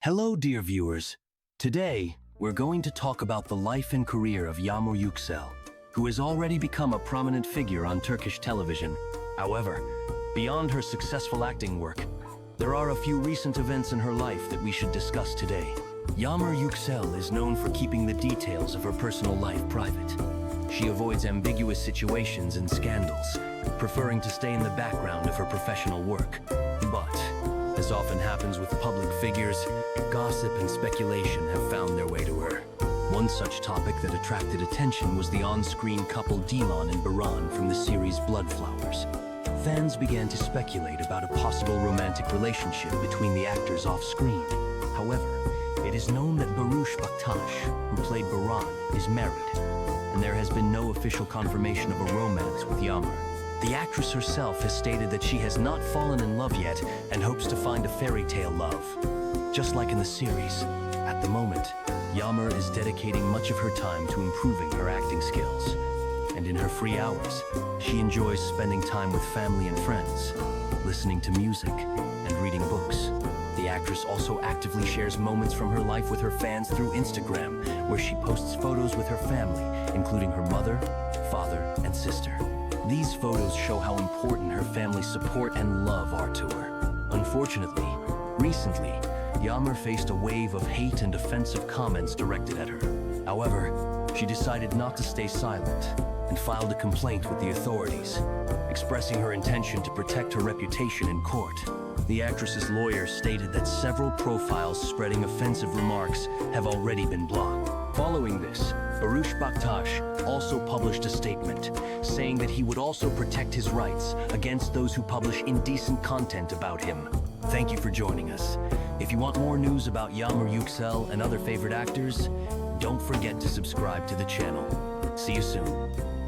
Hello, dear viewers. Today, we're going to talk about the life and career of Yagmur Yuksel, who has already become a prominent figure on Turkish television. However, beyond her successful acting work, there are a few recent events in her life that we should discuss today. Yagmur Yuksel is known for keeping the details of her personal life private. She avoids ambiguous situations and scandals, preferring to stay in the background of her professional work. But, as often happens with public figures, gossip and speculation have found their way to her. One such topic that attracted attention was the on-screen couple Dilan and Baran from the series Bloodflowers. Fans began to speculate about a possible romantic relationship between the actors off-screen. However, it is known that Baktas, who played Baran, is married, and there has been no official confirmation of a romance with Yagmur. The actress herself has stated that she has not fallen in love yet and hopes to find a fairy tale love. Just like in the series, at the moment, Yagmur is dedicating much of her time to improving her acting skills. And in her free hours, she enjoys spending time with family and friends, listening to music, and reading books. The actress also actively shares moments from her life with her fans through Instagram, where she posts photos with her family, including her mother, father, and sister. These photos show how important her family's support and love are to her. Unfortunately, recently, Yagmur faced a wave of hate and offensive comments directed at her. However, she decided not to stay silent and filed a complaint with the authorities, expressing her intention to protect her reputation in court. The actress's lawyer stated that several profiles spreading offensive remarks have already been blocked. Following this, Baktas also published a statement saying that he would also protect his rights against those who publish indecent content about him. Thank you for joining us. If you want more news about Yagmur Yuksel and other favorite actors, don't forget to subscribe to the channel. See you soon.